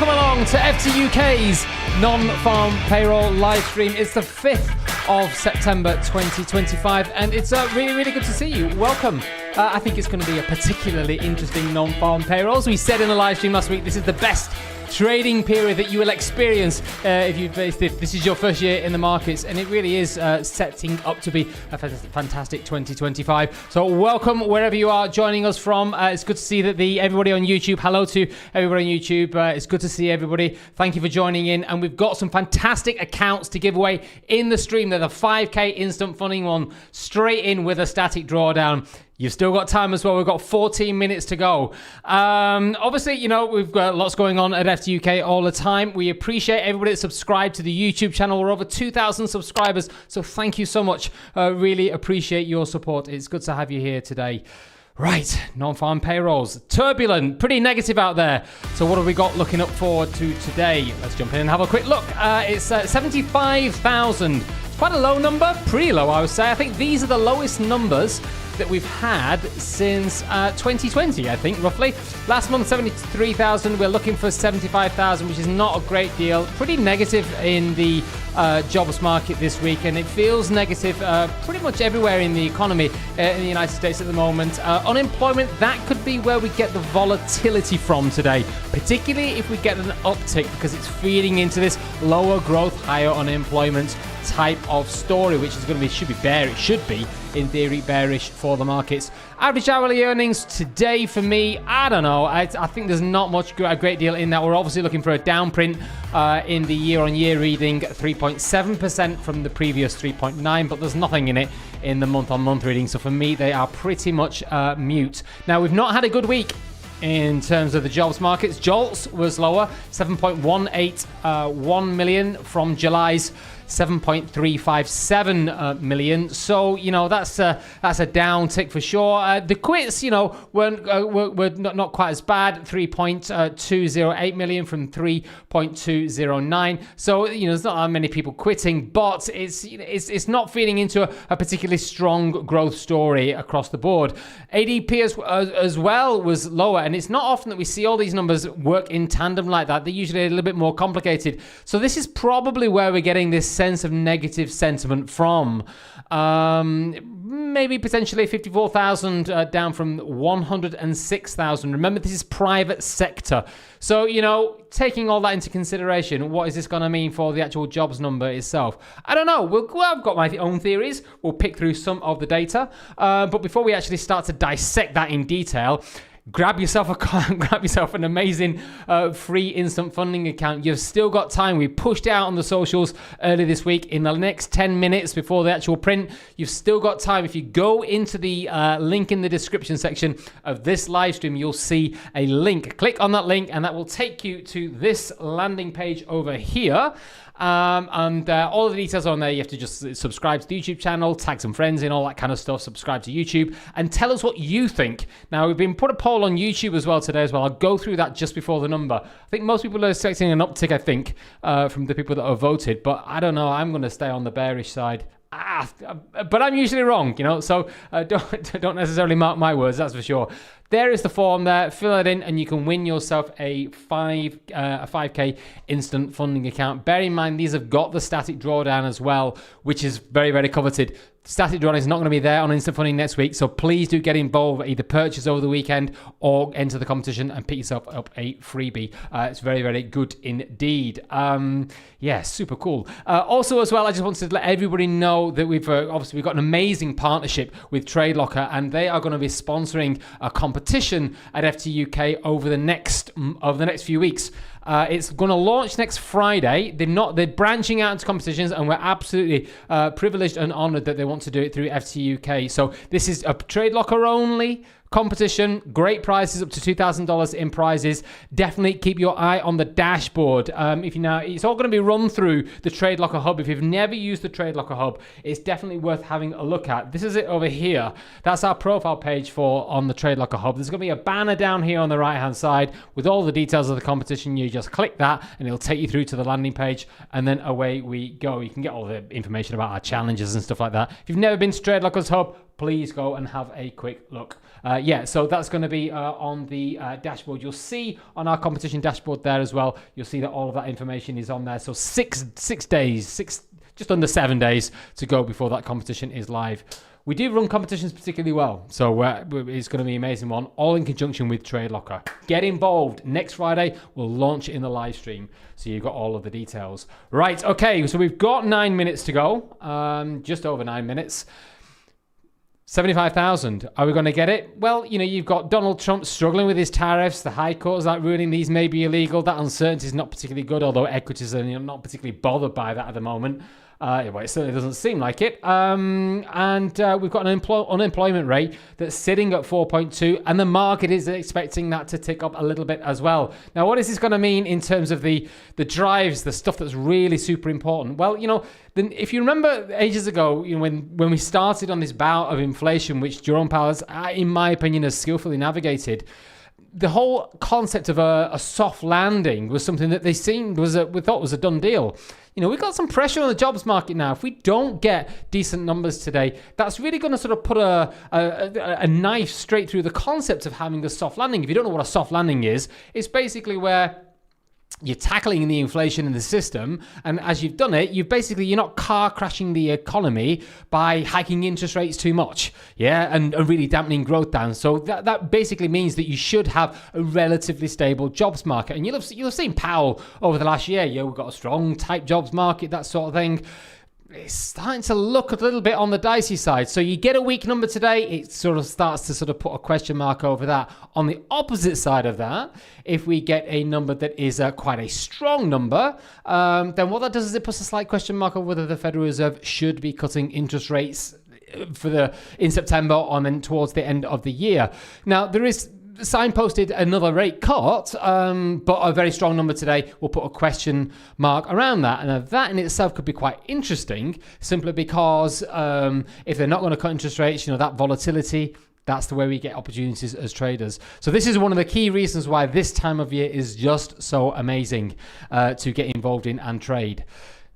Welcome along to FTUK's Non Farm Payroll live stream. It's the 5th of September 2025 and it's really good to see you. Welcome. I think it's going to be a particularly interesting non-farm payrolls. We said in the live stream last week, this is the best trading period that you will experience if this is your first year in the markets, and it really is setting up to be a fantastic 2025. So welcome wherever you are joining us from. It's good to see that everybody on YouTube. Hello to everybody on YouTube. It's good to see everybody. Thank you for joining in, and we've got some fantastic accounts to give away in the stream. They're the 5k instant funding one, straight in with a static drawdown. You've still got time as well. We've got 14 minutes to go. Obviously, you know, we've got lots going on at FTUK all the time. We appreciate everybody that subscribed to the YouTube channel. We're over 2,000 subscribers, so thank you so much. Really appreciate your support. It's good to have you here today. Right, non-farm payrolls. Turbulent, pretty negative out there. So what have we got looking up forward to today? Let's jump in and have a quick look. It's 75,000. It's quite a low number, pretty low, I would say. I think these are the lowest numbers that we've had since 2020, I think, roughly. Last month, 73,000. We're looking for 75,000, which is not a great deal. Pretty negative in the jobs market this week, and it feels negative pretty much everywhere in the economy in the United States at the moment. Unemployment, that could be where we get the volatility from today, particularly if we get an uptick, because it's feeding into this lower growth, higher unemployment type of story, which is going to be should be in theory bearish for the markets. Average hourly earnings today for me, I don't know. I think there's not a great deal in that. We're obviously looking for a down print in the year-on-year reading, 3.7% from the previous 3.9, but there's nothing in it in the month-on-month reading. So for me, they are pretty much mute. Now, we've not had a good week in terms of the jobs markets. JOLTS was lower, 7.181 million from July's 7.357 million. So, you know, that's a down tick for sure. The quits, you know, were not quite as bad, 3.208 million from 3.209. So, you know, there's not that many people quitting, but it's not feeding into a particularly strong growth story across the board. ADP as well was lower, and it's not often that we see all these numbers work in tandem like that. They're usually a little bit more complicated. So this is probably where we're getting this sense of negative sentiment from. Maybe potentially 54,000 down from 106,000. Remember, this is private sector. So, you know, taking all that into consideration, what is this going to mean for the actual jobs number itself? I don't know. I've got my own theories. We'll pick through some of the data. But before we actually start to dissect that in detail, grab yourself an amazing free instant funding account. You've still got time. We pushed out on the socials earlier this week. In the next 10 minutes before the actual print, you've still got time. If you go into the link in the description section of this live stream, you'll see a link. Click on that link and that will take you to this landing page over here. And all of the details are on there. You have to just subscribe to the YouTube channel, tag some friends in, all that kind of stuff. Subscribe to YouTube and tell us what you think. Now, we've been put a poll on YouTube as well today as well. I'll go through that just before the number. I think most people are expecting an uptick, I think, from the people that have voted. But I don't know. I'm going to stay on the bearish side. But I'm usually wrong, you know, so don't necessarily mark my words, that's for sure. There is the form there. Fill it in and you can win yourself a 5k instant funding account. Bear in mind, these have got the static drawdown as well, which is very, very coveted. Static drawdown is not going to be there on instant funding next week, so please do get involved. Either purchase over the weekend or enter the competition and pick yourself up a freebie. It's very, very good indeed. Yeah, super cool. Also, as well, I just wanted to let everybody know that we've got an amazing partnership with TradeLocker, and they are going to be sponsoring a competition at FTUK over the next few weeks. It's going to launch next Friday. They're branching out into competitions, and we're absolutely privileged and honored that they want to do it through FTUK. So this is a TradeLocker only competition. Great prizes, up to $2,000 in prizes. Definitely keep your eye on the dashboard. It's all going to be run through the TradeLocker Hub. If you've never used the TradeLocker Hub, it's definitely worth having a look at. This is it over here. That's our profile page on the TradeLocker Hub. There's going to be a banner down here on the right hand side with all the details of the competition. You just click that and it'll take you through to the landing page, and then away we go. You can get all the information about our challenges and stuff like that. If you've never been to TradeLocker's Hub, please go and have a quick look. So that's going to be on the dashboard. You'll see on our competition dashboard there as well. You'll see that all of that information is on there. So six days, just under 7 days to go before that competition is live. We do run competitions particularly well, so it's going to be an amazing one, all in conjunction with TradeLocker. Get involved. Next Friday, we'll launch it in the live stream, so you've got all of the details. Right, okay, so we've got 9 minutes to go, just over 9 minutes. 75,000. Are we going to get it? Well, you've got Donald Trump struggling with his tariffs. The High Court is ruling these may be illegal. That uncertainty is not particularly good, although equities are not particularly bothered by that at the moment. It certainly doesn't seem like it. We've got an unemployment rate that's sitting at 4.2, and the market is expecting that to tick up a little bit as well. Now, what is this going to mean in terms of the drives, the stuff that's really super important? Well, if you remember ages ago, when we started on this bout of inflation, which Jerome Powell, in my opinion, has skillfully navigated, the whole concept of a soft landing was something that we thought was a done deal. We've got some pressure on the jobs market now. If we don't get decent numbers today, that's really going to sort of put a knife straight through the concept of having a soft landing. If you don't know what a soft landing is, it's basically where you're tackling the inflation in the system, and as you've done it, you're not car crashing the economy by hiking interest rates too much, and really dampening growth down. So that basically means that you should have a relatively stable jobs market, and you'll have seen Powell over the last year. We've got a strong tight jobs market, that sort of thing. It's starting to look a little bit on the dicey side. So you get a weak number today, it sort of starts to put a question mark over that. On the opposite side of that, if we get a number that is quite a strong number, then what that does is it puts a slight question mark over whether the Federal Reserve should be cutting interest rates in September and then towards the end of the year. Now, there is signposted another rate cut, but a very strong number today will put a question mark around that. And that in itself could be quite interesting, simply because if they're not going to cut interest rates, that volatility, that's the way we get opportunities as traders. So this is one of the key reasons why this time of year is just so amazing to get involved in and trade.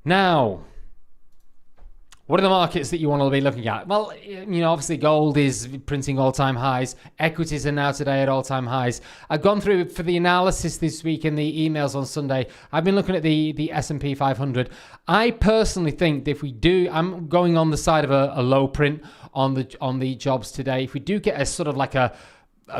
Now, what are the markets that you want to be looking at? Well, obviously gold is printing all-time highs. Equities are now today at all-time highs. I've gone through for the analysis this week in the emails on Sunday. I've been looking at the S&P 500. I personally think that if we do, I'm going on the side of a low print on the jobs today. If we do get a sort of like a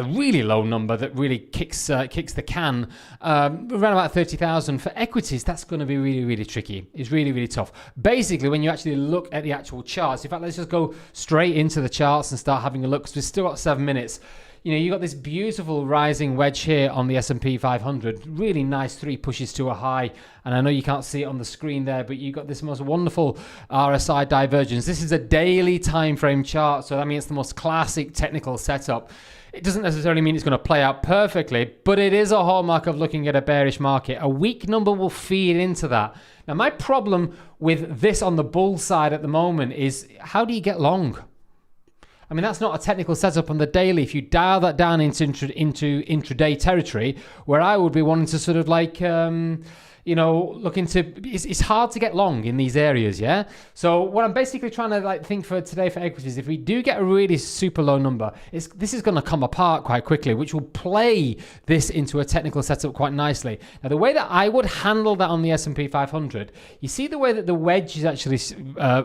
really low number that really kicks the can, around about 30,000 for equities, that's going to be really, really tricky. It's really, really tough. Basically, when you actually look at the actual charts, in fact, let's just go straight into the charts and start having a look, because we've still got 7 minutes. You got this beautiful rising wedge here on the S&P 500, really nice 3 pushes to a high, and I know you can't see it on the screen there, but you got this most wonderful RSI divergence. This is a daily time frame chart, so that means it's the most classic technical setup. It doesn't necessarily mean it's going to play out perfectly, but it is a hallmark of looking at a bearish market. A weak number will feed into that. Now, my problem with this on the bull side at the moment is, how do you get long? I mean, that's not a technical setup on the daily. If you dial that down into intraday territory, where I would be wanting to sort of like, look into, it's hard to get long in these areas, yeah? So what I'm basically trying to think for today for equities, if we do get a really super low number, this is going to come apart quite quickly, which will play this into a technical setup quite nicely. Now, the way that I would handle that on the S&P 500, you see the way that the wedge is actually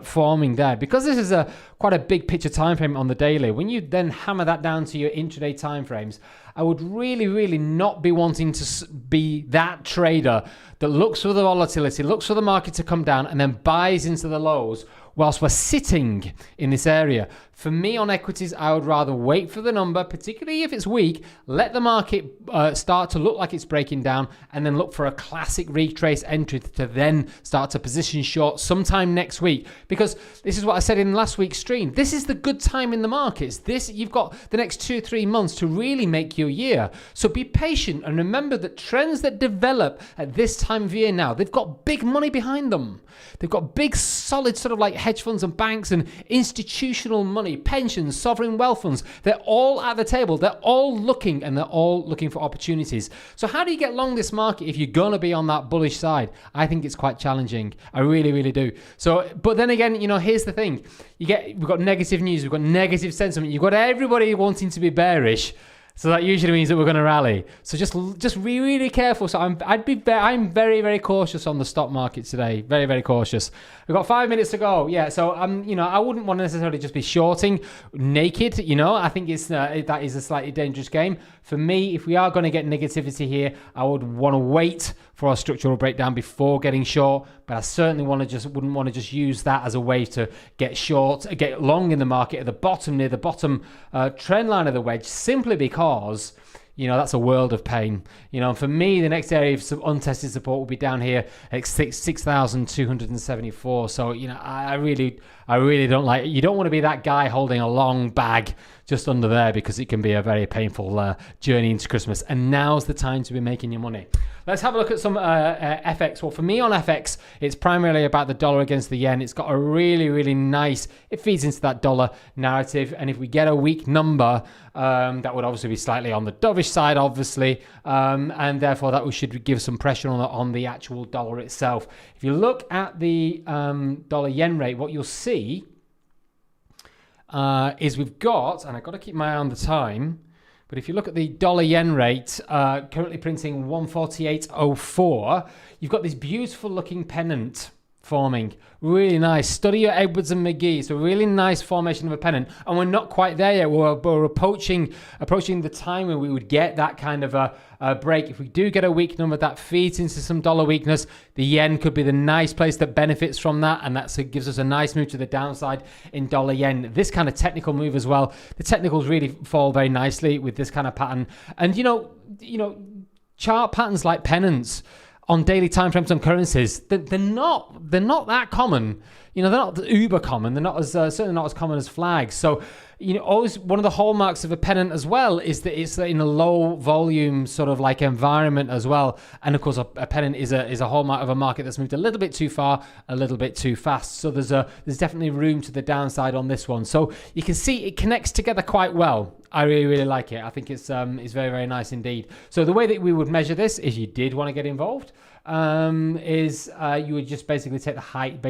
forming there, because this is quite a big picture time frame on the daily. When you then hammer that down to your intraday time frames, I would really, really not be wanting to be that trader that looks for the volatility, looks for the market to come down, and then buys into the lows whilst we're sitting in this area. For me on equities, I would rather wait for the number, particularly if it's weak, let the market start to look like it's breaking down, and then look for a classic retrace entry to then start to position short sometime next week. Because this is what I said in last week's stream. This is the good time in the markets. You've got the next 2-3 months to really make your year. So be patient and remember that trends that develop at this time of year now, they've got big money behind them. They've got big, solid sort of like hedge funds and banks and institutional money money, pensions, sovereign wealth funds. They're all at the table. They're all looking, and they're all looking for opportunities. So how do you get long this market if you're going to be on that bullish side? I think it's quite challenging. I really, really do. So, but then again, here's the thing. We've got negative news. We've got negative sentiment. You've got everybody wanting to be bearish. So that usually means that we're going to rally. So just be really careful. So I'm very, very cautious on the stock market today. Very, very cautious. We've got 5 minutes to go. Yeah. So I wouldn't want to necessarily just be shorting naked. I think that is a slightly dangerous game. For me, if we are going to get negativity here, I would want to wait for a structural breakdown before getting short. But I certainly wouldn't want to just use that as a way to get long in the market at the bottom, near the bottom trend line of the wedge, simply because that's a world of pain. And for me, the next area of some untested support will be down here at 6,274. So, I really don't like it. You don't want to be that guy holding a long bag just under there, because it can be a very painful journey into Christmas. And now's the time to be making your money. Let's have a look at some FX. Well, for me on FX, it's primarily about the dollar against the yen. It's got a really, really nice, it feeds into that dollar narrative. And if we get a weak number, that would obviously be slightly on the dovish side, obviously. And therefore, that should give some pressure on the actual dollar itself. If you look at the dollar yen rate, what you'll see is we've got, and I've got to keep my eye on the time, but if you look at the dollar yen rate, currently printing 148.04, you've got this beautiful looking pennant forming. Really nice. Study your Edwards and McGee. It's a really nice formation of a pennant, and we're not quite there yet. We're approaching the time when we would get that kind of a break. If we do get a weak number, that feeds into some dollar weakness. The yen could be the nice place that benefits from that, and that gives us a nice move to the downside in dollar yen. This kind of technical move as well. The technicals really fall very nicely with this kind of pattern, and chart patterns like pennants on daily time frames on currencies, they're not that common. They're not uber common. They're not as certainly not as common as flags. So, always one of the hallmarks of a pennant as well is that it's in a low volume sort of like environment as well. And of course, a pennant is a hallmark of a market that's moved a little bit too far, a little bit too fast. So there's definitely room to the downside on this one. So you can see it connects together quite well. I really, really like it. I think it's very, very nice indeed. So the way that we would measure this, if you did want to get involved, is you would just basically take the height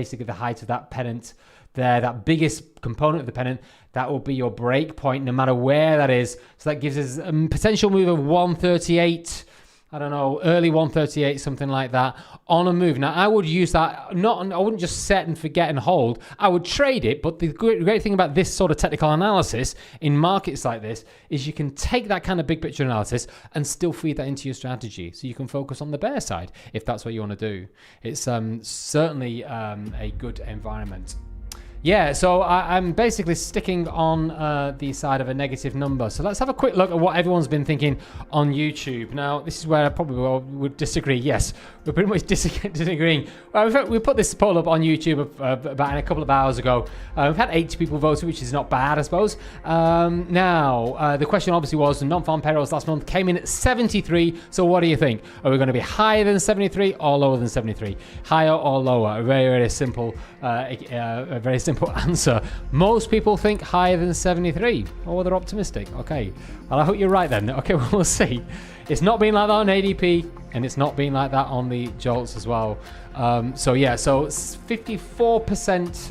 of that pennant there, that biggest component of the pennant. That will be your break point, no matter where that is. So that gives us a potential move of 138. I don't know, early 138, something like that, on a move. Now, I would use that, I wouldn't just set and forget and hold. I would trade it, but the great thing about this sort of technical analysis in markets like this is you can take that kind of big picture analysis and still feed that into your strategy. So you can focus on the bear side if that's what you want to do. It's certainly a good environment. Yeah, so I'm basically sticking on the side of a negative number. So let's have a quick look at what everyone's been thinking on YouTube. Now, this is where I probably would disagree. Yes, we're pretty much disagreeing. Well, in fact, we put this poll up on YouTube about a couple of hours ago. We've had 80 people voted, which is not bad, I suppose. Now, the question obviously was, the Non Farm Payrolls last month came in at 73. So what do you think? Are we going to be higher than 73 or lower than 73? Higher or lower? A very, very simple simple answer. Most people think higher than 73. Oh, they're optimistic. Okay. Well, I hope you're right then. Okay, well, we'll see. It's not been like that on ADP, and it's not been like that on the JOLTS as well. So 54%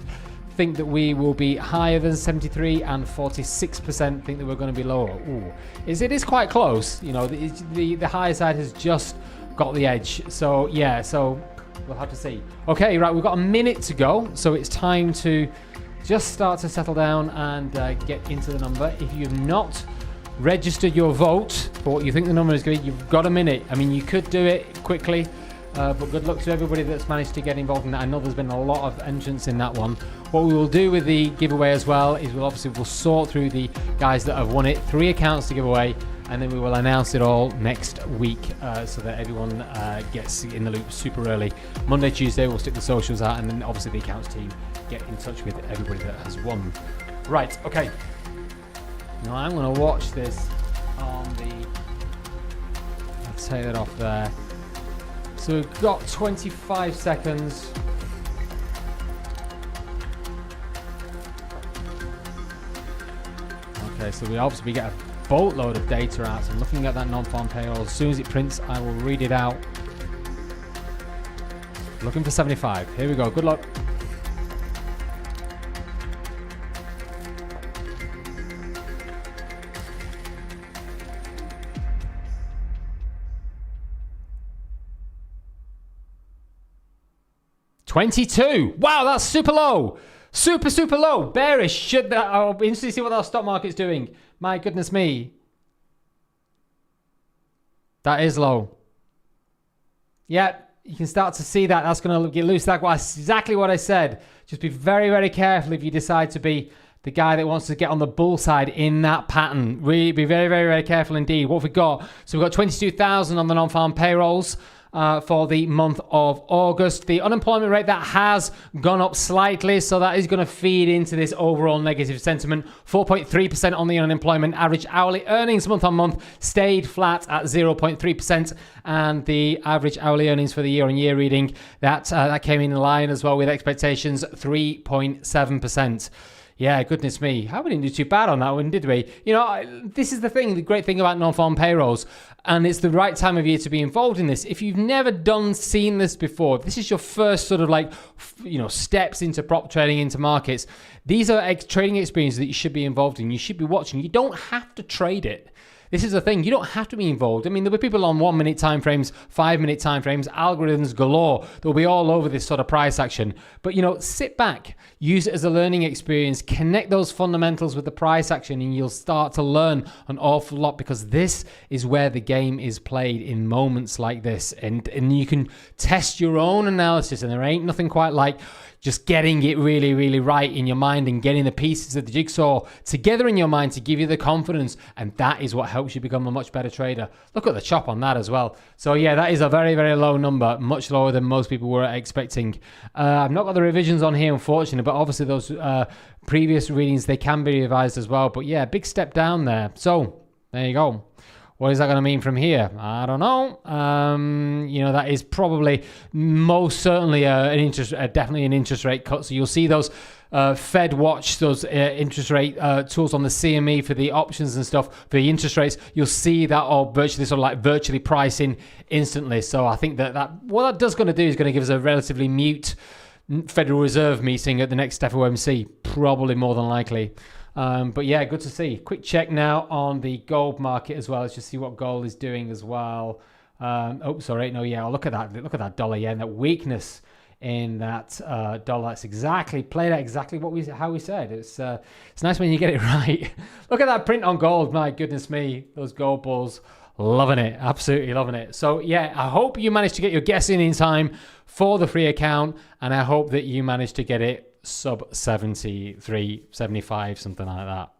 think that we will be higher than 73, and 46% think that we're going to be lower. Ooh. It is quite close. The higher side has just got the edge. So, yeah, we'll have to see. Okay, right, we've got a minute to go, so it's time to just start to settle down and get into the number. If you've not registered your vote for what you think the number is going to be, you've got a minute. I mean, you could do it quickly, but good luck to everybody that's managed to get involved in that. I know there's been a lot of entrants in that one. What we will do with the giveaway as well is we'll sort through the guys that have won it. 3 accounts to give away, and then we will announce it all next week so that everyone gets in the loop super early. Monday, Tuesday, we'll stick the socials out, and then obviously the accounts team get in touch with everybody that has won. Right, okay. Now I'm going to watch this on the... Let's take that off there. So we've got 25 seconds. Okay, so we get a boatload of data out. So I'm looking at that non-farm payroll. As soon as it prints, I will read it out. Looking for 75. Here we go. Good luck. $22. Wow, that's super low. Super low. Bearish. I'll be interested to see what our stock market's doing. My goodness me. That is low. Yeah, you can start to see that. That's going to get loose. That's exactly what I said. Just be very careful if you decide to be the guy that wants to get on the bull side in that pattern. Really be very careful indeed. What have we got? So we've got 22,000 on the non-farm payrolls. For the month of August. The unemployment rate, that has gone up slightly, so that is going to feed into this overall negative sentiment. 4.3% on the unemployment. Average hourly earnings month on month stayed flat at 0.3%, and the average hourly earnings for the year-on-year reading, that came in line as well with expectations, 3.7%. Yeah, goodness me. How we didn't do too bad on that one, did we? You know, this is the great thing about non-farm payrolls, and it's the right time of year to be involved in this. If you've never seen this before, this is your first sort of steps into prop trading, into markets. These are trading experiences that you should be involved in. You should be watching. You don't have to trade it. This is the thing. You don't have to be involved. I mean, there'll be people on 1 minute time frames, 5 minute time frames, algorithms galore. They'll be all over this sort of price action. But, sit back, use it as a learning experience, connect those fundamentals with the price action, and you'll start to learn an awful lot, because this is where the game is played, in moments like this. And you can test your own analysis, and there ain't nothing quite like just getting it really right in your mind and getting the pieces of the jigsaw together in your mind to give you the confidence, and that is what helps you become a much better trader. Look at the chop on that as well. So yeah, that is a very low number, much lower than most people were expecting. I've not got the revisions on here, unfortunately, but obviously those previous readings, they can be revised as well. But yeah, big step down there. So there you go. What is that going to mean from here? I don't know. That is probably most certainly definitely an interest rate cut. So you'll see those Fed watch, those interest rate tools on the CME for the options and stuff for the interest rates. You'll see that all virtually pricing instantly. So I think that what that does going to do is going to give us a relatively mute Federal Reserve meeting at the next FOMC, probably more than likely. But yeah, good to see. Quick check now on the gold market as well. Let's just see what gold is doing as well. Look at that. Look at that dollar yen. That weakness in that dollar. It's played out exactly how we said. It's nice when you get it right. Look at that print on gold. My goodness me, those gold bulls. Loving it. Absolutely loving it. So yeah, I hope you managed to get your guess in time for the free account, and I hope that you managed to get it sub 73, 75, something like that.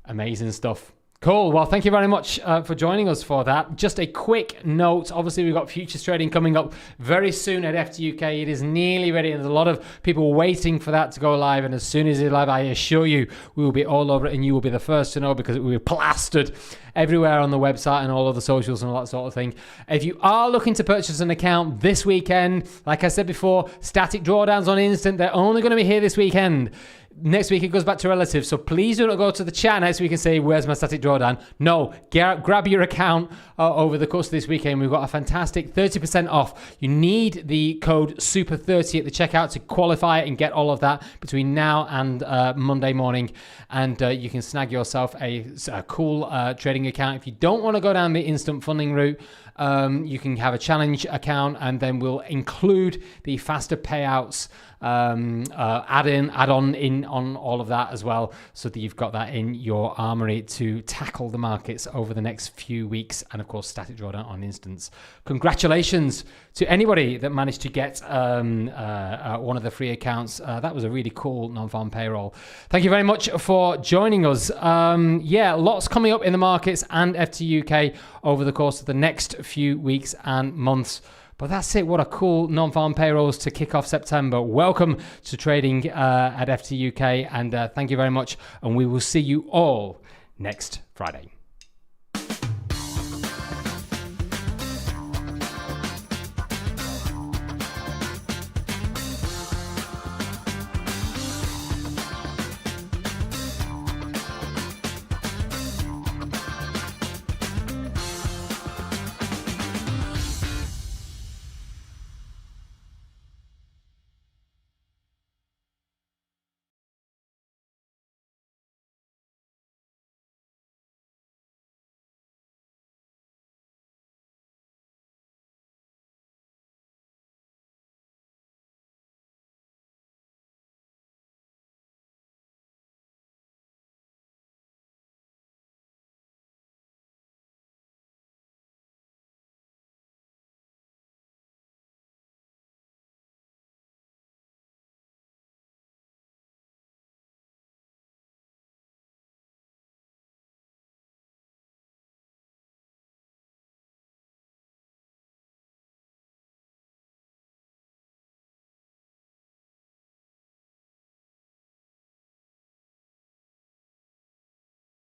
Amazing stuff. Cool. Well, thank you very much for joining us for that. Just a quick note. Obviously, we've got futures trading coming up very soon at FTUK. It is nearly ready, and there's a lot of people waiting for that to go live. And as soon as it's live, I assure you, we will be all over it, and you will be the first to know, because it will be plastered everywhere on the website and all of the socials and all that sort of thing. If you are looking to purchase an account this weekend, like I said before, static drawdowns on instant, they're only going to be here this weekend. Next week it goes back to relative, so please do not go to the chat next week and say, where's my static drawdown? No, grab your account over the course of this weekend. We've got a fantastic 30% off. You need the code SUPER30 at the checkout to qualify it and get all of that between now and Monday morning, and you can snag yourself a cool trading account. If you don't want to go down the instant funding route, you can have a challenge account, and then we'll include the faster payouts add on all of that as well, so that you've got that in your armory to tackle the markets over the next few weeks. And of course, static drawdown on instance. Congratulations to anybody that managed to get one of the free accounts. That was a really cool non-farm payroll. Thank you very much for joining us. Lots coming up in the markets and FTUK over the course of the next few weeks and months. But that's it. What a cool non-farm payrolls to kick off September. Welcome to trading at FTUK, and thank you very much. And we will see you all next Friday.